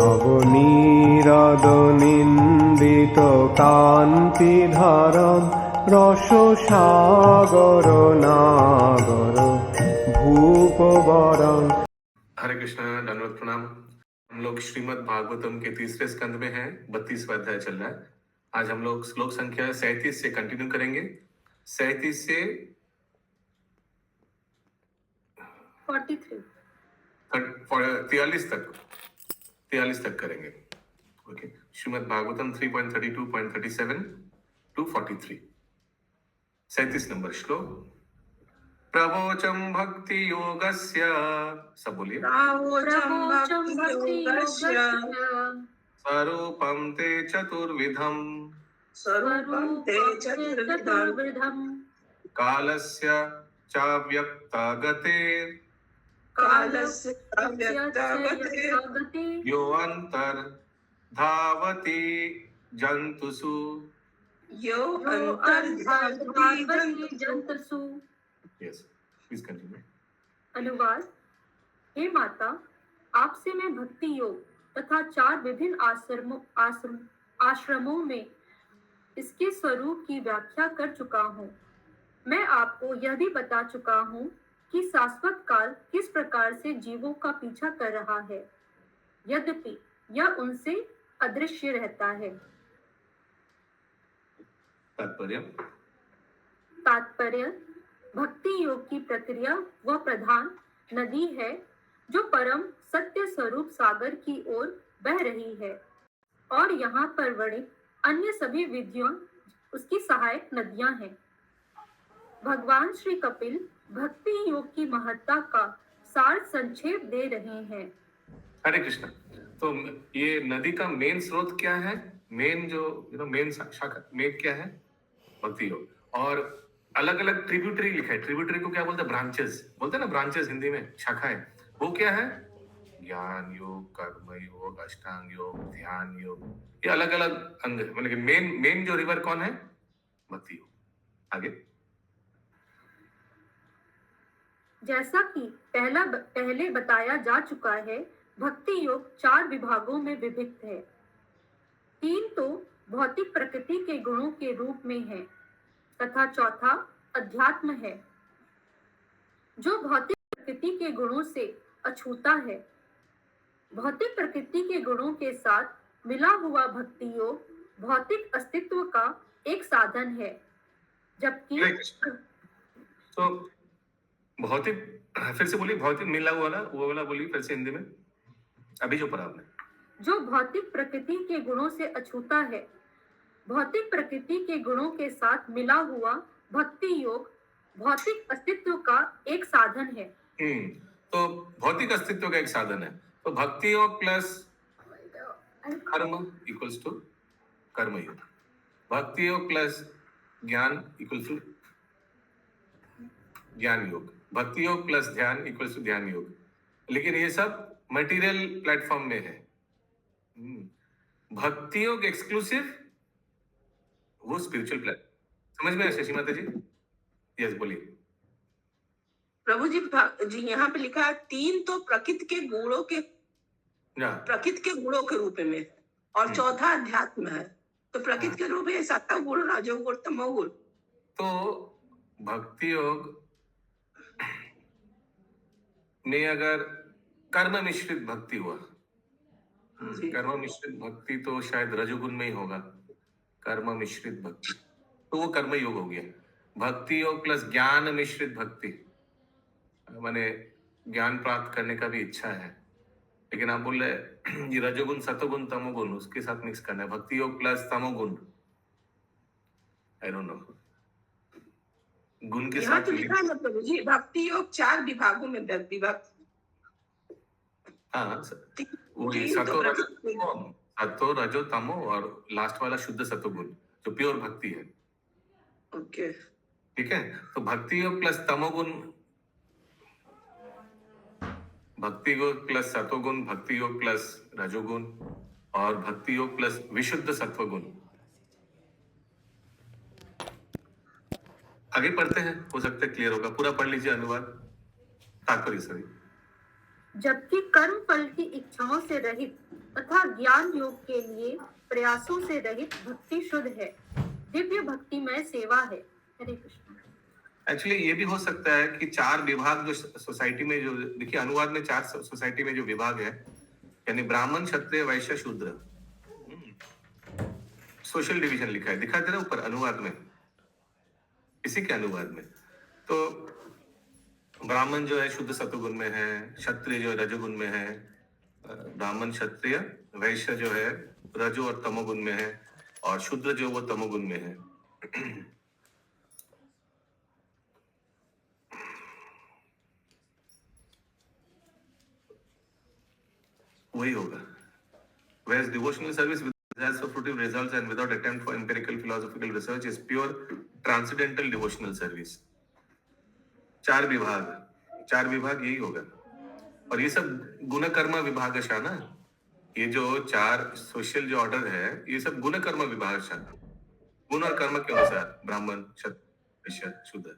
নবনীরদনিন্দিত কান্তিধারম রসসাগর নাগর ভূপবরং। हरे कृष्णा, दंडवत प्रणाम। हम लोग श्रीमद् भागवतम के तीसरे स्कंद में हैं, 32वां अध्याय चल रहा है। आज हम लोग श्लोक संख्या 37 से कंटिन्यू करेंगे। 37 से 43 तक करेंगे। Okay, Shrimad Bhagavatam 3.32.37 to 43। 37 नंबर श्लोक। प्रवोचम भक्ति योगस्य, सब बोलिए। प्रवोचम भक्ति योगस्य स्वरूपम ते चतुर्विधम कालस्य चाव्यक्तगते यो अंतर धावति जंतुषु यस, प्लीज कंटिन्यू। अनुवाद। हे माता, आपसे मैं भक्ति योग तथा 4 विभिन्न आश्रमों में इसके स्वरूप की व्याख्या कर चुका हूँ। मैं आपको यह भी बता चुका हूँ कि शाश्वत काल किस प्रकार से जीवों का पीछा कर रहा है, यद्यपि यह उनसे अदृश्य रहता है। तात्पर्य भक्ति योग की प्रक्रिया वह प्रधान नदी है जो परम सत्य स्वरूप सागर की ओर बह रही है, और यहाँ पर वर्णित अन्य सभी विधियों उसकी सहायक नदियां हैं। भगवान श्री कपिल भक्ति योग की महत्ता का सार संक्षेप दे रहे हैं। हरे कृष्ण। तो ये नदी का मेन स्रोत क्या है? मेन जो मेन शाखा मेन क्या है? भक्ति योग। और अलग अलग ट्रिब्यूटरी लिखा है। ट्रिब्यूटरी को क्या बोलते हैं? ब्रांचेस बोलते हैं ना, ब्रांचेस हिंदी में शाखाएं। वो क्या है? ज्ञान योग, कर्म योग, अष्टांग योग, ध्यान योग, ये अलग अलग अंग है। मतलब मेन जो रिवर कौन है? भक्ति योग। आगे। जैसा कि पहले बताया जा चुका है, भक्ति योग 4 विभागों में विभक्त है। 3 तो भौतिक प्रकृति के गुणों के रूप में है तथा चौथा अध्यात्म है, जो भौतिक प्रकृति के गुणों से अछूता है। भौतिक प्रकृति के गुणों के साथ मिला हुआ भक्ति योग भौतिक अस्तित्व का एक साधन है, जबकि तो भौतिक, फिर से बोलिए, भौतिक मिला हुआ वाला, वो वाला बोलिए फिर से हिंदी में, अभी जो पढ़ा आपने। जो भौतिक प्रकृति के गुणों से अछूता है। भौतिक प्रकृति के गुणों के साथ मिला हुआ भक्ति योग भौतिक अस्तित्व का एक साधन है। तो भौतिक अस्तित्व का एक साधन है। तो भक्ति योग प्लस कर्म इक्वल्स टू कर्म योग। भक्ति योग प्लस ज्ञान इक्वल्स टू ज्ञान योग। भक्ति योग प्लस ध्यान इक्वल्स टू ध्यान योग। लेकिन ये सब मटेरियल प्लेटफॉर्म में है। भक्ति योग एक्सक्लूसिव, वो स्पिरिचुअल प्लेटफॉर्म। समझ में आया शशि माता जी? यस, बोलिए। प्रभु जी यहाँ पे लिखा है 3 तो प्रकृति के गुणों के रूप में, और चौथा अध्यात्म है। तो प्रकृति के रूप में सत्व गुण, रजोगुण, तमोगुण। तो भक्ति योग में अगर कर्म मिश्रित भक्ति हुआ, कर्म मिश्रित भक्ति तो शायद रजोगुण में ही होगा। कर्म मिश्रित भक्ति तो वो कर्म योग हो गया। भक्ति योग प्लस ज्ञान मिश्रित भक्ति, माने ज्ञान प्राप्त करने का भी इच्छा है, लेकिन आप बोल रहे ये रजोगुण, सतोगुण, तमोगुण उसके साथ मिक्स करना है। भक्ति योग प्लस तमोगुण, आई डोंट नो, गुण के साथ लिखा है प्रभु जी भक्ति योग 4 विभागों में विभक्त। हाँ, वही सतो रजो तमो, और लास्ट वाला शुद्ध सतोगुण जो प्योर भक्ति है। ओके, ठीक है। तो भक्ति योग प्लस तमोगुण, भक्ति योग प्लस सतोगुण, भक्ति योग प्लस रजोगुण, और भक्ति योग प्लस विशुद्ध सत्वगुण। आगे पढ़ते हैं, हो सकता है क्लियर होगा। पूरा पढ़ लीजिए अनुवाद, तात्पर्य सभी। जबकि कर्म फल की इच्छाओं से रहित तथा ज्ञान योग के लिए प्रयासों से रहित भक्ति शुद्ध है, दिव्य भक्तिमय सेवा है। हरे कृष्ण। एक्चुअली ये भी हो सकता है कि चार विभाग जो सोसाइटी में, जो देखिए अनुवाद में चार सोसाइटी में जो विभाग है, यानी ब्राह्मण, क्षत्रिय, वैश्य, शूद्र, सोशल डिवीजन लिखा है, दिखा दे रहा ऊपर अनुवाद में, इसी के अनुवाद में। तो ब्राह्मण जो है शुद्ध सतुगुण में है, क्षत्रिय जो है रजोगुण में है, ब्राह्मण क्षत्रिय, वैश्य जो है रजो और तमोगुण में है, और शूद्र जो वो तमोगुण में है। वही होगा। Whereas devotional service with results of fruitive results and without attempt for empirical philosophical research is pure transcendental devotional service. चार विभाग यही होगा। और ये सब गुण कर्म विभागशा ना, ये जो चार सोशल जो ऑर्डर है, ये सब गुण कर्म विभागशा, गुण और कर्म के अनुसार ब्राह्मण, क्षत्रिय, वैश्य, शूद्र।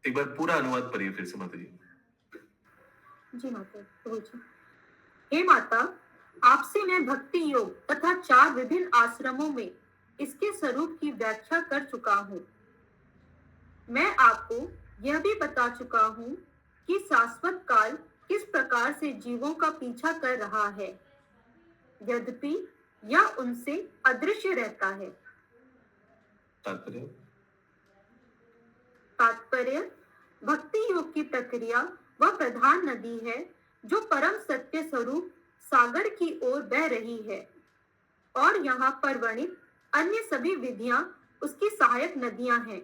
एक बार पूरा अनुवाद पढ़िए फिर से माता जी। जी माता प्रभु जी। हे माता, आपसे मैं भक्ति योग तथा चार विभिन्न आश्रमों में इसके स्वरूप की व्याख्या कर चुका हूँ। मैं आपको यह भी बता चुका हूँ कि शाश्वत काल किस प्रकार से जीवों का पीछा कर रहा है, यद्यपि यह उनसे अदृश्य रहता है। तात्पर्य, भक्ति योग की प्रक्रिया वह प्रधान नदी है जो परम सत्य स्वरूप सागर की ओर बह रही है, और यहाँ पर वर्णित अन्य सभी विधियां उसकी सहायक नदियां हैं।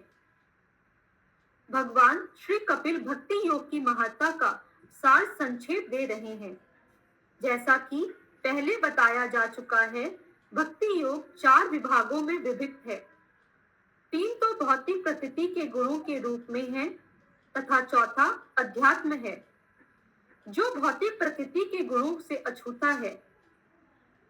भगवान श्री कपिल भक्ति योग की महत्ता का सार संक्षेप दे रहे हैं। जैसा कि पहले बताया जा चुका है, भक्ति योग चार विभागों में विभक्त है। तीन तो भौतिक प्रकृति के गुणों के रूप में है तथा चौथा अध्यात्म है, जो भौतिक प्रकृति के गुणों से अछूता है।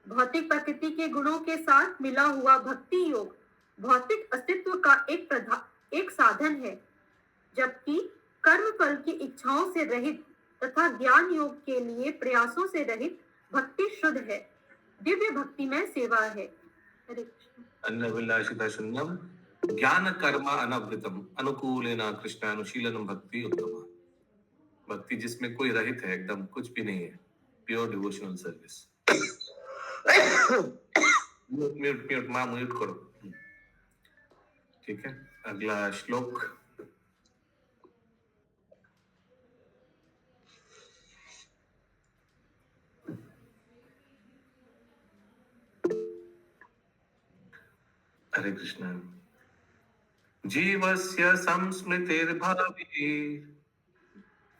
भौतिक प्रकृति के गुणों के साथ मिला हुआ भक्ति योग भौतिक अस्तित्व का एक साधन है, जबकि कर्म फल की इच्छाओं से रहित तथा ज्ञान योग के लिए प्रयासों से रहित भक्ति शुद्ध है, दिव्य भक्तिमय सेवा है। हरे कृष्ण। अन्नविलासिता शून्यम ज्ञान कर्म अनवृतम अनुकूलेन कृष्णानुशीलनम भक्ति उत्तम। भक्ति जिसमें कोई रहित है, एकदम कुछ भी नहीं है, प्योर डिवोशनल सर्विस। म्यूट मां म्यूट करो। ठीक है, अगला श्लोक। हरे कृष्ण। जीवस्य संस्मृतिर्भावी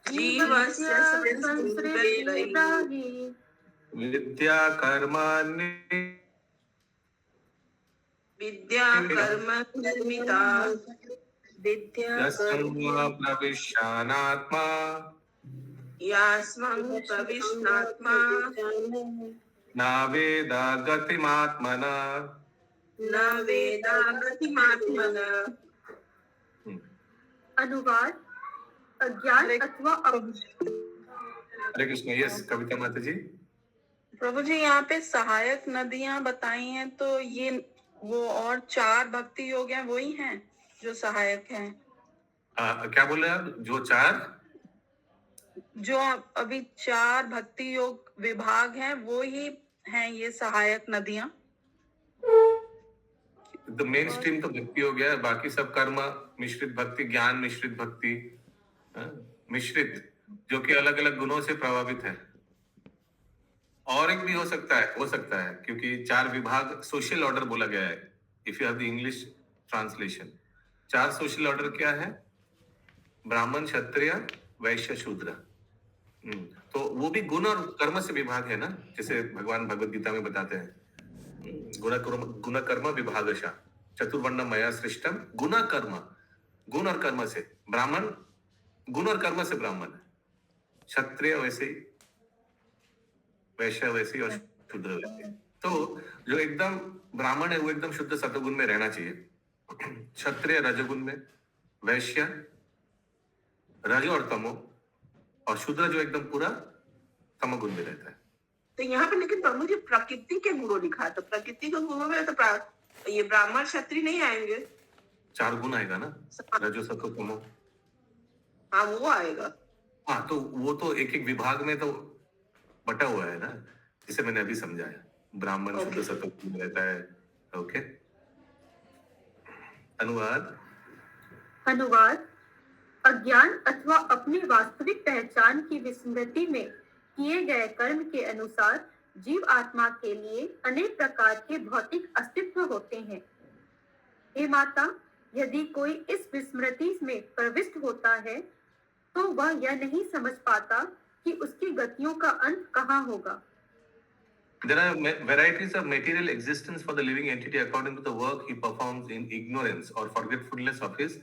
जीवस्य संस्कृतिर्भावी विद्या कर्माणि विद्या कर्म निर्मिता प्रविश्यानात्मा यास्मं प्रविश्नात्मा न वेदा गतिमात्मना न वेदा गतिमात्मना। अनुवाद, अज्ञान अथवा हरे कृष्ण। यस कविता माता जी। प्रभु जी, यहाँ पे सहायक नदियां बताई हैं, तो ये वो और चार भक्ति योग हैं, वही हैं जो सहायक हैं। क्या बोले आप? जो अभी चार भक्ति योग विभाग हैं, वो ही हैं ये सहायक नदियां। तो मेन स्ट्रीम तो भक्ति हो गया, बाकी सब कर्म मिश्रित भक्ति, ज्ञान मिश्रित भक्ति, मिश्रित, जो कि अलग अलग गुणों से प्रभावित है। और एक भी हो सकता है क्योंकि चार विभाग सोशल ऑर्डर बोला गया है। If you have the English translation, चार सोशल ऑर्डर क्या है? ब्राह्मण, क्षत्रिय, वैश्य, शूद्र। तो वो भी गुण और कर्म से विभाग है ना, जैसे भगवान भगवद गीता में बताते हैं, गुण कर्म विभागशा चतुर्वर्ण मया सृष्टम। गुण और कर्म से ब्राह्मण, गुण और कर्म से ब्राह्मण, क्षत्रिय वैसे, वैश्य वैसे और शूद्र वैसे। तो जो एकदम ब्राह्मण है वो एकदम शुद्ध सतगुण में रहना चाहिए, क्षत्रिय रजोगुण में, वैश्य रजो और तमो, और शूद्र जो एकदम पूरा तमोगुण में रहता है। तो यहाँ पे लेकिन प्रभु जी प्रकृति के गुणों लिखा है, तो प्रकृति के गुणों में तो ये ब्राह्मण क्षत्रिय नहीं आएंगे। 4 गुण आएगा ना, रजो सतो तमो। हाँ वो आएगा। हाँ, तो वो तो एक एक विभाग में तो बटा हुआ है ना, जिसे मैंने अभी समझाया। ब्राह्मण Okay. शुद्ध सतो में रहता है। ओके, अनुवाद। अनुवाद। अज्ञान अथवा अपनी वास्तविक पहचान की विस्मृति में किए गए कर्म के अनुसार जीव आत्मा के लिए अनेक प्रकार के भौतिक अस्तित्व होते हैं। हे माता, यदि कोई इस विस्मृति में प्रविष्ट होता है तो वह यह नहीं समझ पाता कि उसकी गतियों का अंत कहाँ होगा। There are varieties of material existence for the living entity according to the work he performs in ignorance or forgetfulness of his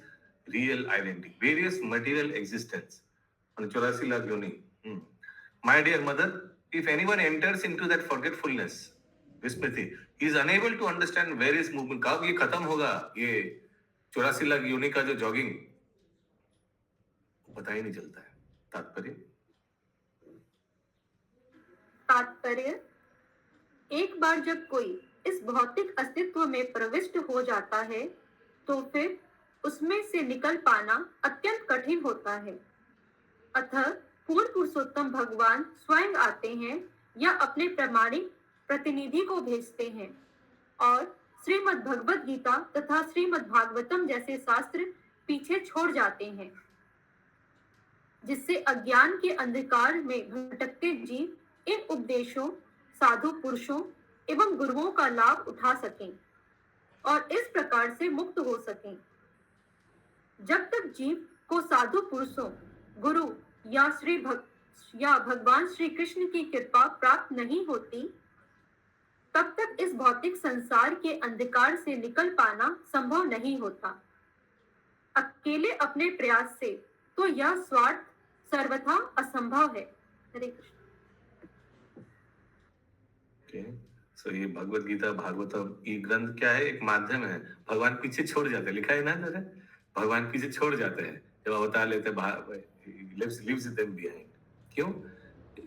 real identity. Various material existence. 84 lakh yoni. My dear mother, if anyone enters into that forgetfulness, विस्मृति, he is unable to understand various movement. कब ये खत्म होगा, ये 84 लाख योनि का जो jogging, पता ही नहीं चलता है। तात्पर्य। एक बार जब कोई इस भौतिक अस्तित्व में प्रविष्ट हो जाता है तो फिर उसमें से निकल पाना अत्यंत कठिन होता है। अतः पूर्ण पुरुषोत्तम भगवान स्वयं आते हैं या अपने प्रामाणिक प्रतिनिधि को भेजते हैं और श्रीमद् भगवद गीता तथा श्रीमद् भागवतम जैसे शास्त्र पीछे छोड़ जाते हैं, जिससे अज्ञान के अंधकार में भटकते जीव इन उपदेशों, साधु पुरुषों एवं गुरुओं का लाभ उठा सकें और इस प्रकार से मुक्त हो सकें। जब तक जीव को साधु पुरुषों, गुरु या भगवान श्री कृष्ण की कृपा प्राप्त नहीं होती, तब तक इस भौतिक संसार के अंधकार से निकल पाना संभव नहीं होता। अकेले अपने प्रयास से तो यह स्वार्थ सर्वथा असंभव है। हरे कृष्ण। So, ये भगवत गीता, भागवतम, ये ग्रंथ क्या है? एक माध्यम है। भगवान पीछे छोड़ जाते हैं, लिखा है ना जरा, भगवान पीछे छोड़ जाते हैं जब अवतार लेते lives them behind। क्यों?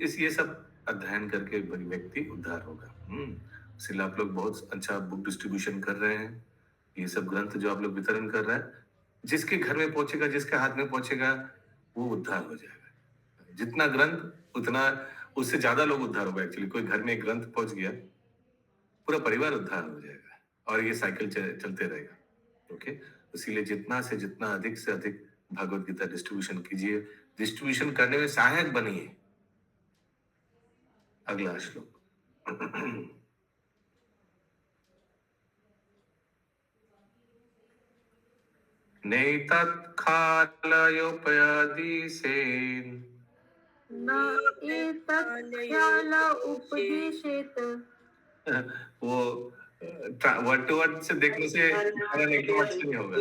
ये सब अध्ययन करके व्यक्ति उद्धार होगा। इसलिए आप लोग बहुत अच्छा बुक डिस्ट्रीब्यूशन कर रहे हैं। ये सब ग्रंथ जो आप लोग वितरण कर रहे हैं, जिसके घर में पहुंचेगा, जिसके हाथ में पहुंचेगा, वो उद्धार हो जाएगा। जितना ग्रंथ उतना, उससे ज्यादा लोग उद्धार होगा। एक्चुअली कोई घर में एक ग्रंथ पहुंच गया, पूरा परिवार उद्धार हो जाएगा और ये साइकिल चलते रहेगा। ओके, इसीलिए जितना से जितना अधिक से अधिक भगवत गीता डिस्ट्रीब्यूशन कीजिए, डिस्ट्रीब्यूशन करने में सहायक बनिए। अगला श्लोक। नैतत् खालयोपयादिसेन न एतत् ख्याल उपदेशेत। वो वर्ड टू वर्ड से देखने से उच्चारण एकदम अच्छा नहीं होगा।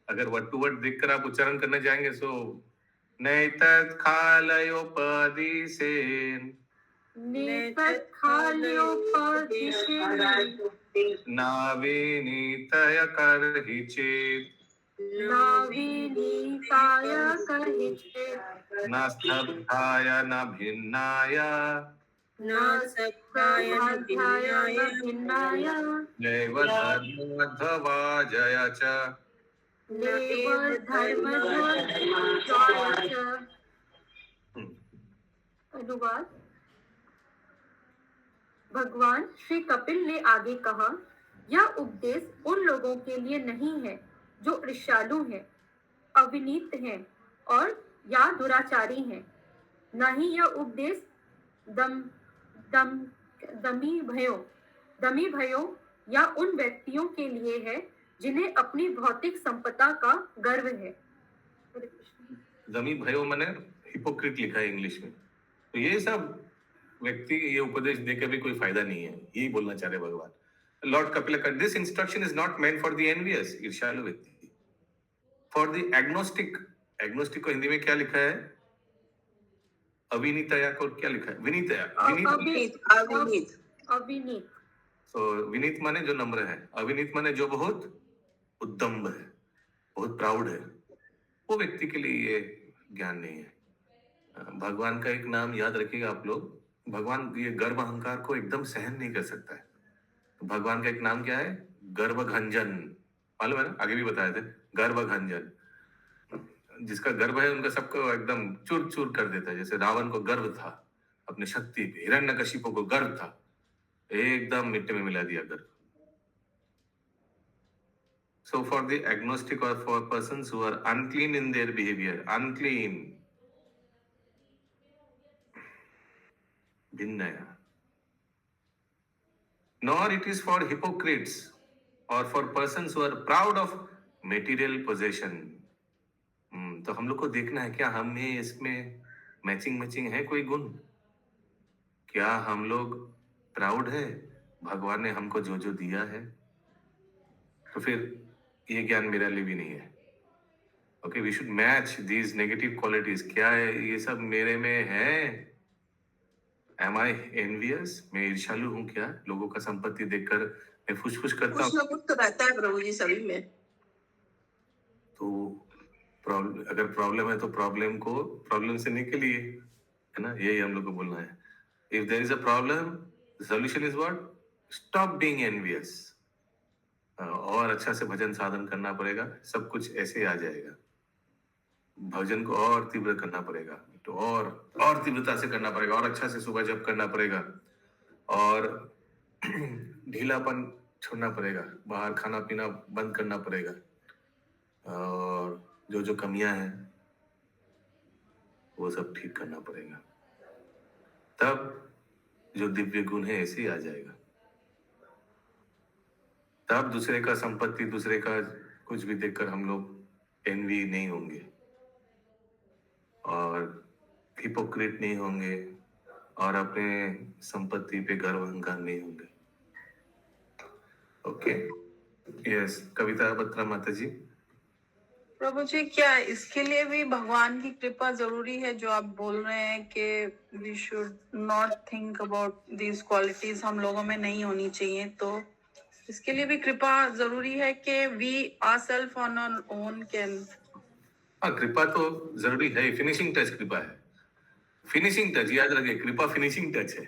अगर वर्ड टू वर्ड देखकर आप उच्चारण करने जाएंगे तो नैतत् खालयोपदिशेन, नैतत् खालयोपदिशेन, नाविनीतय करहि चेत्, नाविनीताय करहि चेत्, न स्तब्धाय न भिन्नाय, न सखाय न भिन्नाय, नैव धर्मध्ववाजय च, नैव धर्मध्वजाय च। अनुवाद। भगवान श्री कपिल ने आगे कहा, यह उपदेश उन लोगों के लिए नहीं है जो ईर्ष्यालु हैं, अविनीत हैं और या दुराचारी हैं। न ही यह उपदेश दमी भयों या उन व्यक्तियों के लिए है जिन्हें अपनी भौतिक संपदा का गर्व है। दमी भयो माने हिपोक्रिट लिखा है इंग्लिश में। तो ये सब व्यक्ति ये उपदेश देकर भी कोई फायदा नहीं है, यही बोलना चाह रहे भगवान। Lord Kapil, this instruction is not meant for the envious, ईर्ष्यालु व्यक्ति, फॉर द एग्नोस्टिक। एग्नोस्टिक को हिंदी में क्या लिखा है? अविनीतया को क्या लिखा है? विनीतया। अविनीत। तो विनीत माने जो नम्र है, अविनीत माने जो बहुत उद्दम्भ है, बहुत प्राउड है। वो व्यक्ति के लिए ये ज्ञान नहीं है। भगवान का एक नाम याद रखिएगा आप लोग। भगवान ये गर्व अहंकार को एकदम सहन नहीं कर सकता है। तो भगवान का एक नाम क्या है? गर्वघंजन। मालूम है ना, आगे भी बताए थे, गर्वघंजन। जिसका गर्व है उनका सबको एकदम चूर चूर कर देता है। जैसे रावण को गर्व था अपने शक्ति पे, हिरण्यकशिपु को गर्व था, एकदम मिट्टी में मिला दिया गर्व। So for the agnostic or for persons who are unclean in their behavior, unclean, भिन्नया. Nor it is for hypocrites or for persons who are proud of material possession. तो हम लोग को देखना है क्या हमें इसमें मैचिंग है कोई गुण? क्या हम लोग प्राउड है भगवान ने हमको जो जो दिया है? तो फिर ये ज्ञान मेरे लिए भी नहीं है। Okay, we should match these negative qualities. क्या है ये सब मेरे में है? Am I envious? मैं ईर्ष्यालु हूँ क्या? लोगों का संपत्ति देखकर मैं फुसफुस करता कुछ हूँ? ना कुछ तो रहता है प्रभु जी सभी में। तो अगर प्रॉब्लम है तो प्रॉब्लम से निकलिए, है ना? यही हम लोग को बोलना है। If there is a problem, solution is what? Stop being envious. और अच्छा से भजन साधन करना पड़ेगा, सब कुछ ऐसे आ जाएगा। भजन को और तीव्र करना पड़ेगा, तो और तीव्रता से करना पड़ेगा, और अच्छा से सुबह जप करना पड़ेगा, और ढीलापन छोड़ना पड़ेगा, बाहर खाना पीना बंद करना पड़ेगा, और जो जो कमियां हैं वो सब ठीक करना पड़ेगा। तब जो दिव्य गुण है ऐसे ही आ जाएगा। तब दूसरे का संपत्ति, दूसरे का कुछ भी देखकर हम लोग एनवी नहीं होंगे, और हिपोक्रेट नहीं होंगे, और अपने संपत्ति पे गर्व अहंकार नहीं होंगे। ओके, यस, कविता बत्रा माता जी। प्रभु जी, क्या इसके लिए भी भगवान की कृपा जरूरी है? जो आप बोल रहे हैं कि we should not think about these qualities हम लोगों में नहीं होनी चाहिए, तो इसके लिए भी कृपा जरूरी है कि we ourself on our own can. हाँ, कृपा तो जरूरी है। फिनिशिंग टच कृपा है। फिनिशिंग टच याद रखिए, कृपा फिनिशिंग टच है।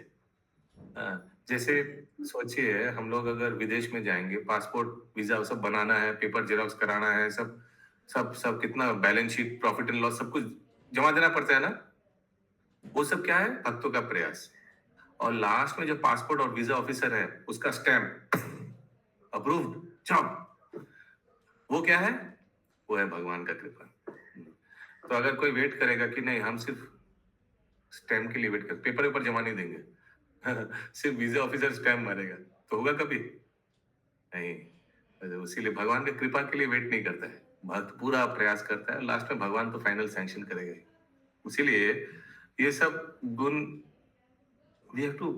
हाँ, जैसे सोचिए हम लोग अगर विदेश में जाएंगे, पासपोर्ट वीजा सब बनाना है, पेपर जेरॉक्स कराना है, सब सब सब कितना balance sheet, profit and loss सब कुछ जमा देना पड़ता है ना। वो सब क्या है? भक्तों का प्रयास। और लास्ट में जो पासपोर्ट और वीजा ऑफिसर है उसका स्टैम्प, अप्रूव्ड, जॉब, वो क्या है? वो है भगवान का कृपा। तो अगर कोई वेट करेगा कि नहीं हम सिर्फ स्टैम्प के लिए वेट कर, पेपर जमा नहीं देंगे सिर्फ वीजा ऑफिसर स्टैम्प मारेगा, तो होगा कभी नहीं। इसीलिए भगवान की कृपा के लिए वेट नहीं करता है, भक्त पूरा प्रयास करता है, लास्ट में भगवान तो फाइनल सैंक्शन करेगा ही। इसीलिए ये सब गुण we have to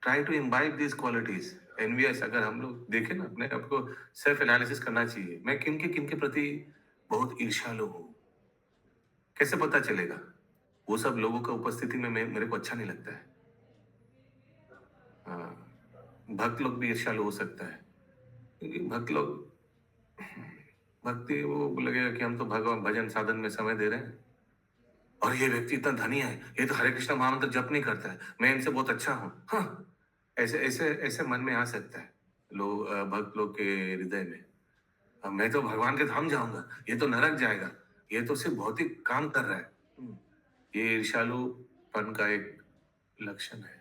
try to imbibe this qualities. Envious, अगर हम लोग देखें ना, अपने आपको सेल्फ एनालिसिस करना चाहिए। मैं किनके प्रति बहुत ईर्ष्यालु हूँ? कैसे पता चलेगा? वो सब लोगों का उपस्थिति में मेरे को अच्छा नहीं लगता है। भक्त लोग भी ईर्ष्यालु हो सकता है, क्योंकि भक्त लोग भक्ति वो लगेगा कि हम तो भगवान भजन साधन में समय दे रहे हैं, और ये व्यक्ति इतना धनी है, ये तो हरे कृष्ण महामंत्र जप नहीं करता है, मैं इनसे बहुत अच्छा हूँ। हाँ, ऐसे ऐसे ऐसे मन में आ सकता है लोग, भक्त लोग के हृदय में। मैं तो भगवान के धाम जाऊंगा, ये तो नरक जाएगा, ये तो सिर्फ भौतिक काम कर रहा है। ये ईर्ष्यालुपन का एक लक्षण है।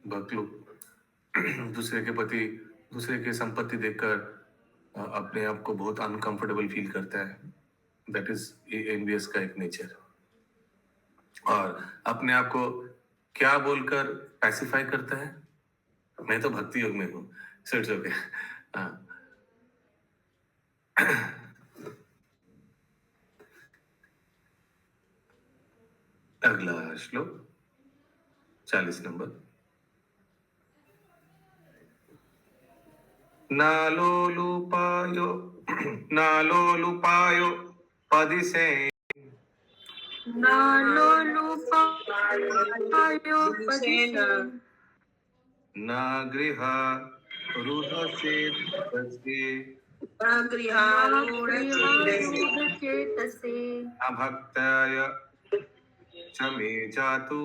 भक्त लोग दूसरे के प्रति, दूसरे की संपत्ति देखकर अपने आप को बहुत अनकंफर्टेबल फील करता है। दैट इज एनवियस का एक नेचर। और अपने आप को क्या बोलकर पैसिफाई करता है? मैं तो भक्ति योग में हूँ, सो इट्स ओके। अगला श्लोक 40 नंबर। नालोलुपायो नालोलुपायो पदिसे ना गृह रुहसे तस्य गृहारूढ़ गृहारूढ़ चेतसे अभक्ताय च मे जातु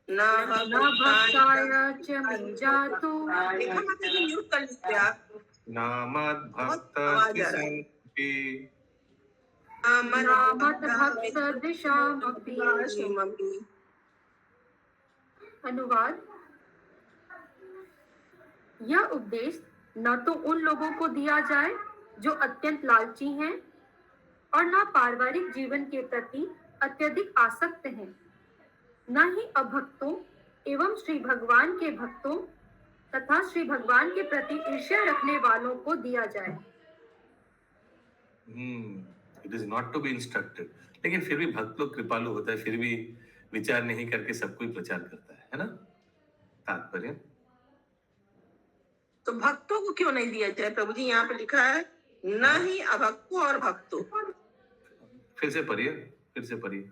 न न भक्ताय च मे जातु देखा माता जी, म्यूट कर लीजिए आप, नामद्भक्त बहुत आवाज आ रहा है। दिशन्ति नामद्भक्त दिशामपि। मम्मी अनुवाद: यह उपदेश न तो उन लोगों को दिया जाए जो अत्यंत लालची हैं और न पारिवारिक जीवन के प्रति अत्यधिक आसक्त हैं, न ही अभक्तों एवं श्री भगवान के भक्तों तथा श्री भगवान के प्रति ईर्ष्या रखने वालों को दिया जाए। It is not to be instructed. लेकिन फिर भी भक्त लोग कृपालु होता है, फिर भी विचार नहीं करके सबको ही प्रचार करता है ना। तात्पर्य तो भक्तों को क्यों नहीं दिया जाए? प्रभु जी यहाँ पे लिखा है न ही अभक्तों और भक्तों। फिर से पढ़िए।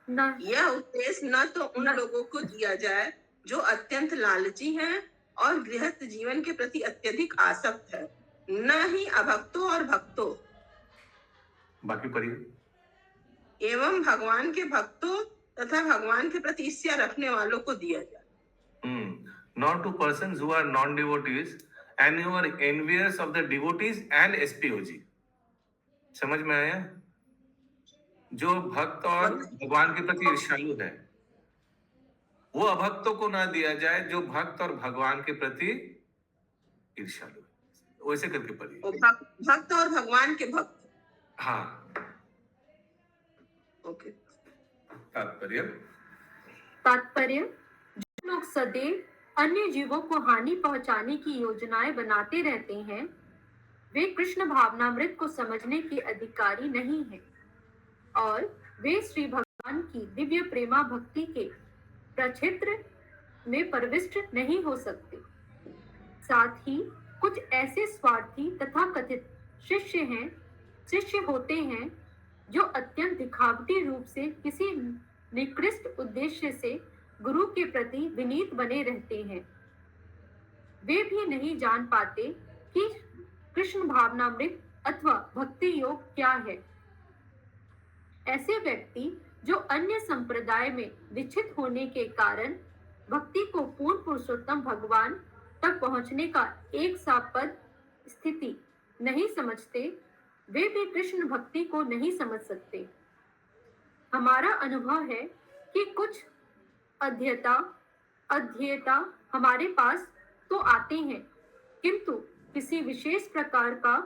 न यह उपदेश न तो उन लोगों को दिया जाए जो अत्यंत लालची हैं और गृहस्थ जीवन के प्रति अत्यधिक आसक्त है, न ही अभक्तों और भक्तों, बाकी पढ़िए। एवं भगवान के भक्तों तथा भगवान के प्रति ईर्ष्या रखने वालों को दिया जाए। Not to persons who are non-devotees and who are envious of the devotees and SPOG. समझ में आया? जो भक्त और भगवान के प्रति ईर्ष्यालु है, वो अभक्तों को ना दिया जाए जो भक्त और भगवान के प्रति ईर्ष्यालु है। वैसे करके पढ़िए। भक्त और भगवान के भक्त। हाँ, ओके। तात्पर्य: जो लोग सदैव अन्य जीवों को हानि पहुंचाने की योजनाएं बनाते रहते हैं, वे कृष्ण भावनामृत को समझने के अधिकारी नहीं हैं और वे श्री भगवान की दिव्य प्रेमा भक्ति के प्रक्षेत्र में प्रविष्ट नहीं हो सकते। साथ ही कुछ ऐसे स्वार्थी तथा कथित शिष्य होते हैं जो अत्यंत दिखावटी रूप से किसी निकृष्ट उद्देश्य से गुरु के प्रति विनीत बने रहते हैं। वे भी नहीं जान पाते कि कृष्ण भावनामृत अथवा भक्ति योग क्या है। ऐसे व्यक्ति जो अन्य संप्रदाय में दीक्षित होने के कारण भक्ति को पूर्ण पुरुषोत्तम भगवान तक पहुंचने का एक सापद स्थिति नहीं समझते, वे भी कृष्ण भक्ति को नहीं समझ सकते। हमारा अनुभव है कि कुछ अध्येता हमारे पास तो आते हैं, किंतु किसी विशेष प्रकार का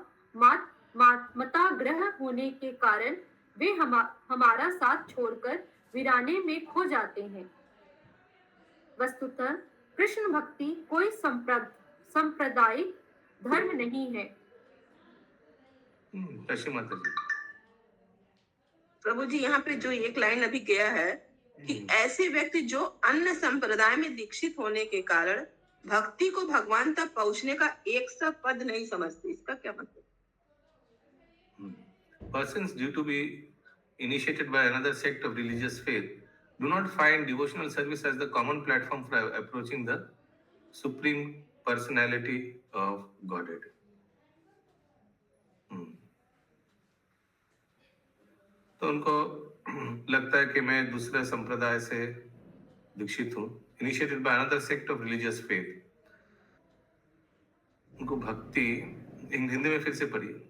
मताग्रह होने के कारण वे हमारा साथ छोड़कर वीराने में खो जाते हैं। वस्तुतः कृष्ण भक्ति कोई सांप्रदायिक धर्म नहीं है। प्रभु जी यहाँ पे जो एक लाइन अभी गया है कि ऐसे व्यक्ति जो अन्य संप्रदाय में दीक्षित होने के कारण भक्ति को भगवान तक पहुंचने का एक सा पद नहीं समझते, इसका क्या मतलब? Persons due to be initiated by another sect of religious faith do not find devotional service as the common platform for approaching the supreme personality of Godhead. तो उनको लगता है कि मैं दूसरे संप्रदाय से दीक्षित हूँ, initiated by another sect of religious faith. उनको भक्ति, हिंदी में फिर से पढ़िए।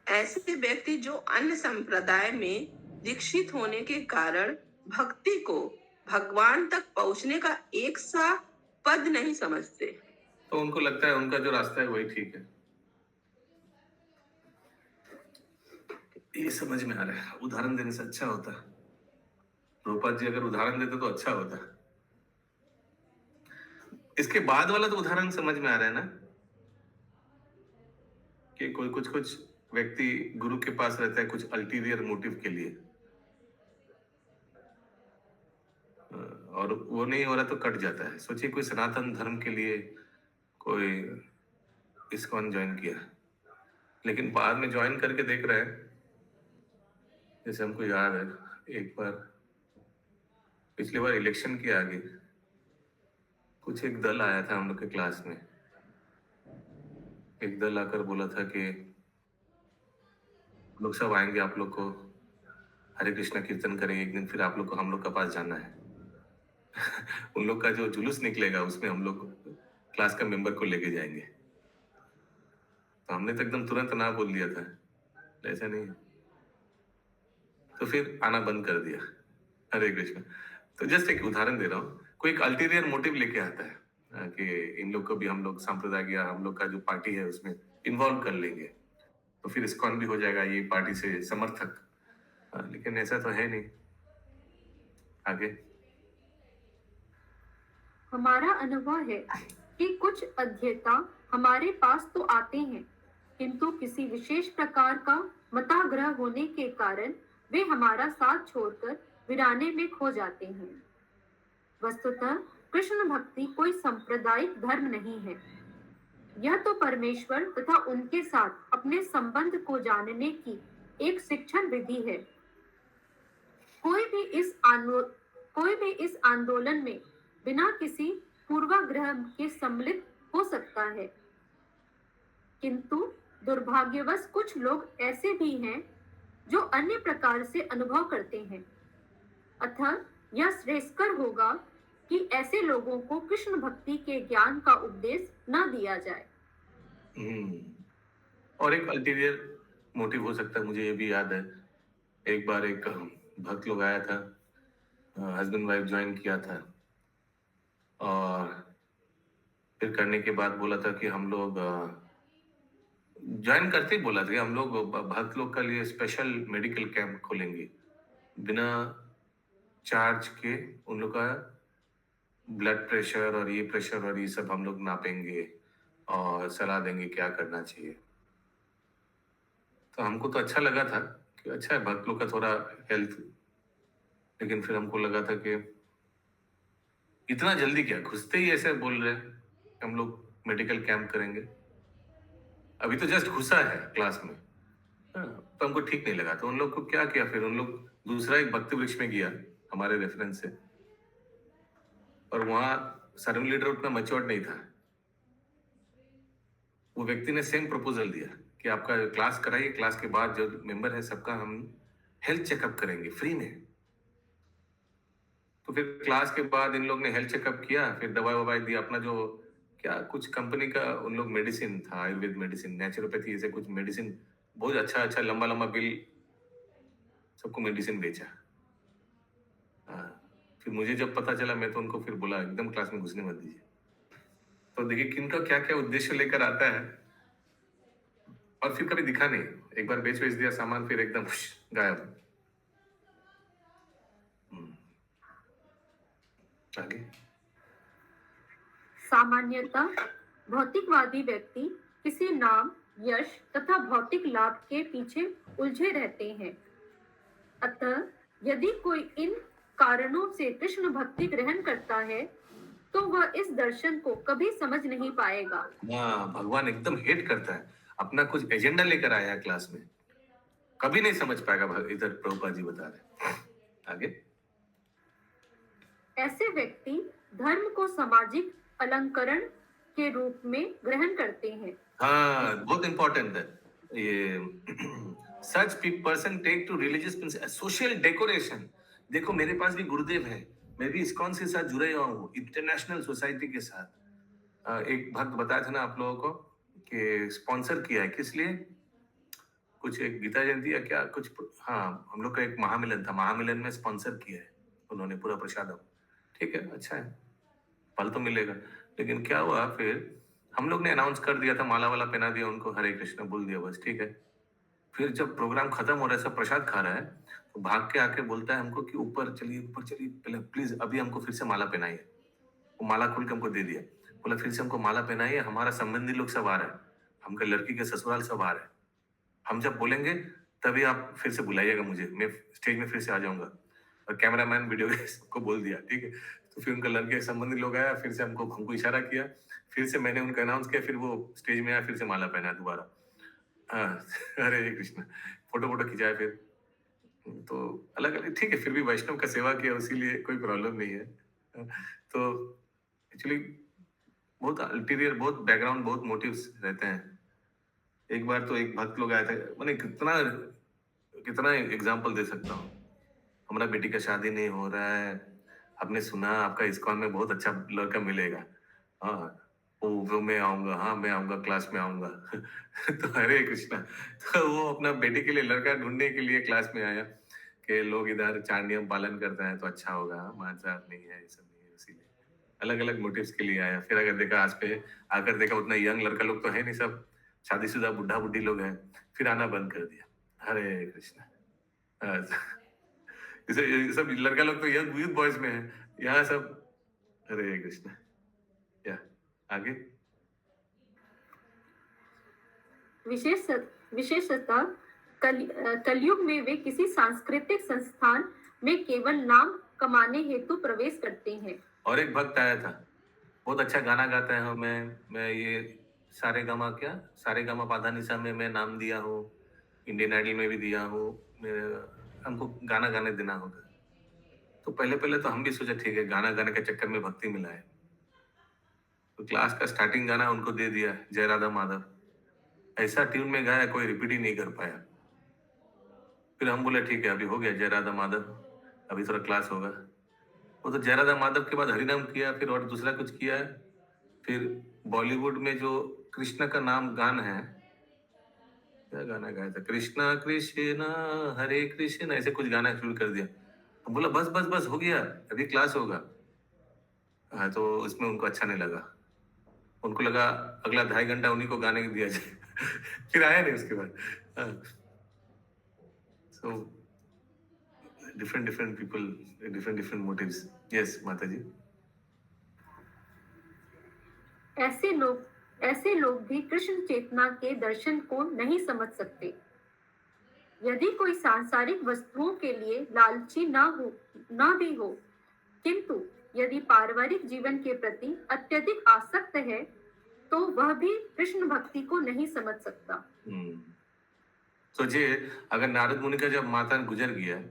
ऐसे व्यक्ति जो अन्य संप्रदाय में दीक्षित होने के कारण भक्ति को भगवान तक पहुंचने का एक सा पद नहीं समझते, तो उनको लगता है उनका जो रास्ता है वही ठीक है। ये समझ में आ रहा है। उदाहरण देने से अच्छा होता। प्रभुपाद जी अगर उदाहरण देते तो अच्छा होता। इसके बाद वाला तो उदाहरण समझ में आ रहा है ना, कि कोई कुछ व्यक्ति गुरु के पास रहता है कुछ अल्टीरियर मोटिव के लिए, और वो नहीं हो रहा तो कट जाता है। सोचिए कोई सनातन धर्म के लिए कोई इस्कॉन ज्वाइन किया, लेकिन बाद में ज्वाइन करके देख रहे हैं, जैसे हमको याद है एक बार पिछली बार इलेक्शन के आगे कुछ एक दल आया था हम लोग के क्लास में, एक दल आकर बोला था कि लोग सब आएंगे, आप लोग को हरे कृष्णा कीर्तन करेंगे एक दिन, फिर आप लोग को हम लोग का पास जाना है। उन लोग का जो जुलूस निकलेगा उसमें हम लोग क्लास का मेंबर को लेके जाएंगे। तो हमने तो एकदम तुरंत ना बोल दिया था, ऐसा नहीं है। तो फिर आना बंद कर दिया। हरे कृष्णा। तो जस्ट एक उदाहरण दे रहा हूँ, कोई एक अल्टीरियर मोटिव लेके आता है कि इन लोग को भी हम लोग सांप्रदायिक या हम लोग का जो पार्टी है उसमें इन्वॉल्व कर लेंगे, तो फिर इस्कॉन भी हो जाएगा ये पार्टी से समर्थक। लेकिन ऐसा तो है नहीं। आगे। हमारा अनुभव है कि कुछ अध्येता हमारे पास तो आते हैं, किंतु किसी विशेष प्रकार का मताग्रह होने के कारण वे हमारा साथ छोड़कर वीराने में खो जाते हैं। वस्तुतः कृष्ण भक्ति कोई सांप्रदायिक धर्म नहीं है। यह तो परमेश्वर तथा उनके साथ अपने संबंध को जानने की एक शिक्षण विधि है। कोई भी इस आंदोलन में बिना किसी पूर्वाग्रह के सम्मिलित हो सकता है, किंतु दुर्भाग्यवश कुछ लोग ऐसे भी हैं जो अन्य प्रकार से अनुभव करते हैं। अतः यह श्रेयस्कर होगा कि ऐसे लोगों को कृष्ण भक्ति के ज्ञान का उपदेश न दिया जाए। और एक अल्टीरियर मोटिव हो सकता है, मुझे ये भी याद है, एक बार एक भक्त लोग आया था, हस्बैंड वाइफ ज्वाइन किया था, और फिर करने के बाद बोला था कि हम लोग ज्वाइन करते ही बोला था कि हम लोग भक्त लोग के लिए स्पेशल मेडिकल कैंप खोलेंगे, बिना चार्ज के उन लोग का ब्लड प्रेशर और ये प्रेशर और ये सब हम लोग नापेंगे और सलाह देंगे क्या करना चाहिए। तो हमको तो अच्छा लगा था कि अच्छा है भक्त लोग का थोड़ा हेल्थ, लेकिन फिर हमको लगा था कि इतना जल्दी क्या, घुसते ही ऐसे बोल रहे हैं हम लोग मेडिकल कैंप करेंगे, अभी तो जस्ट घुसा है क्लास में। तो हमको ठीक नहीं लगा। तो उन लोग को क्या किया, फिर उन लोग दूसरा एक भक्ति वृक्ष में गया हमारे रेफरेंस से, और वहां सर्वन लीडर उतना मैच्योर्ड नहीं था। वो व्यक्ति ने सेम प्रपोजल दिया कि आपका क्लास कराइए, क्लास के बाद जो मेंबर है सबका हम हेल्थ चेकअप करेंगे फ्री में। तो फिर क्लास के बाद इन लोग ने हेल्थ चेकअप किया, फिर दवाई ववाई दी, अपना जो क्या कुछ कंपनी का उन लोग मेडिसिन था, आयुर्वेद मेडिसिन, नेचुरोपैथी, ऐसे कुछ मेडिसिन, बहुत अच्छा अच्छा लंबा लंबा बिल, सबको मेडिसिन बेचा। फिर मुझे जब पता चला, मैं तो उनको फिर बोला एकदम क्लास में घुसने मत दीजिए। तो देखिए किनका क्या क्या उद्देश्य लेकर आता है, और फिर कभी दिखा नहीं। एक बार बेच दिया सामान, फिर एकदम गायब। आगे। सामान्यतः भौतिकवादी व्यक्ति किसी नाम, यश तथा भौतिक लाभ के पीछे उलझे रहते हैं। अतः यदि कोई इन कारणों से कृष्ण भक्ति ग्रहण करता है तो वह इस दर्शन को कभी समझ नहीं पाएगा। हाँ, भगवान एकदम हेट करता है, अपना कुछ एजेंडा लेकर आया है क्लास में, कभी नहीं समझ पाएगा। इधर प्रभुपाद जी बता रहे। आगे। ऐसे व्यक्ति धर्म को सामाजिक अलंकरण के रूप में ग्रहण करते हैं। हाँ, बहुत इंपॉर्टेंट है ये। Such person take to religious social decoration. देखो मेरे पास भी गुरुदेव है, मैं भी इस्कॉन के साथ जुड़े हुआ हूँ, इंटरनेशनल सोसाइटी के साथ। एक भक्त बताया था ना आप लोगों को कि स्पॉन्सर किया है, किस लिए, कुछ एक गीता जयंती या क्या कुछ, हाँ हम लोग का एक महामिलन था, महामिलन में स्पॉन्सर किया है उन्होंने पूरा प्रसाद। ठीक है, अच्छा है, फल तो मिलेगा। लेकिन क्या हुआ, फिर हम लोग ने अनाउंस कर दिया था, माला वाला पहना दिया उनको, हरे कृष्ण बोल दिया, बस ठीक है। फिर जब प्रोग्राम खत्म हो रहा है, सब प्रसाद खा रहा है, तो भाग के आके बोलता है हमको कि ऊपर चलिए पहले प्लीज, अभी हमको फिर से माला पहनाइए। वो माला खोल के हमको दे दिया, बोला फिर से हमको माला पहनाइए, हमारा संबंधी लोग सब आ रहा है, हमका लड़की के ससुराल सब आ रहा है, हम जब बोलेंगे तभी आप फिर से बुलाइएगा मुझे, मैं स्टेज में फिर से आ जाऊंगा। और कैमरामैन वीडियो सबको बोल दिया, ठीक है। तो फिर उनका लड़के संबंधी लोग आया, फिर से हमको इशारा किया, फिर से मैंने उनको अनाउंस किया, फिर वो स्टेज में आया, फिर से माला पहना दोबारा। हरे कृष्ण, फोटो खिंचाया फिर। तो अलग अलग, ठीक है, फिर भी वैष्णव का सेवा किया, इसीलिए कोई प्रॉब्लम नहीं है। तो एक्चुअली बहुत अल्टीरियर, बहुत बैकग्राउंड, बहुत मोटिव्स रहते हैं एक बार तो एक भक्त लोग आए थे, मैंने कितना कितना एग्जाम्पल दे सकता हूँ। हमारा बेटी का शादी नहीं हो रहा है, आपने सुना आपका इस्कॉन में बहुत अच्छा लड़का मिलेगा। हाँ, वो मैं आऊंगा, हाँ मैं आऊंगा, क्लास में आऊंगा। तो हरे कृष्णा, तो वो अपना बेटी के लिए लड़का ढूंढने के लिए क्लास में आया कि लोग इधर चार नियम पालन करते हैं तो अच्छा होगा, मांसाहार नहीं है, ये सब नहीं है, इसीलिए अलग अलग मोटिव्स के लिए आया। फिर अगर देखा आज पे आकर देखा उतना यंग लड़का लोग तो है नहीं, सब शादीशुदा बुढ़ा बुढ़ी लोग हैं, फिर आना बंद कर दिया। हरे कृष्णा। हाँ, ये सब लड़का लोग तो यंग यूथ बॉयज में है, यहाँ सब हरे कृष्णा। या आगे। विशेषतः कलयुग में वे किसी सांस्कृतिक संस्थान में केवल नाम कमाने हेतु प्रवेश करते हैं। और एक भक्त आया था, बहुत अच्छा गाना गाता है, मैं ये सारे गामा क्या सारे गामा पाधा निशा में मैं नाम दिया हूँ, इंडियन आइडल में भी दिया हूँ, हमको गाना गाने देना होगा। तो पहले पहले तो हम भी सोचे ठीक है, गाना गाने के चक्कर में भक्ति मिला है, तो क्लास का स्टार्टिंग गाना उनको दे दिया, जय राधा माधव। ऐसा ट्यून में गाया कोई रिपीट ही नहीं कर पाया। फिर हम बोले ठीक है, अभी हो गया जय राधा माधव, अभी थोड़ा क्लास होगा। वो तो जय राधा माधव के बाद हरिनाम किया, फिर और दूसरा कुछ किया। फिर बॉलीवुड में जो कृष्ण का नाम गान है, क्या गाना गाया था, कृष्णा कृष्णा हरे कृष्ण, ऐसे कुछ गाना शुरू कर दिया। हम बोला बस बस बस हो गया, अभी क्लास होगा। हाँ, तो उसमें उनको अच्छा नहीं लगा, उनको लगा अगला 2.5 घंटा उन्हीं को गाने दिया जाए। फिर आया नहीं उसके बाद। So different different people, different different motives. Yes mata ji. ऐसे लोग भी कृष्ण चेतना के दर्शन को नहीं समझ सकते। यदि कोई सांसारिक वस्तुओं के लिए लालची ना भी हो, किंतु यदि पारिवारिक जीवन के प्रति अत्यधिक आसक्त है, तो वह भी कृष्ण भक्ति को नहीं समझ सकता। सोचिए, अगर नारद मुनि का जब माता गुजर गया,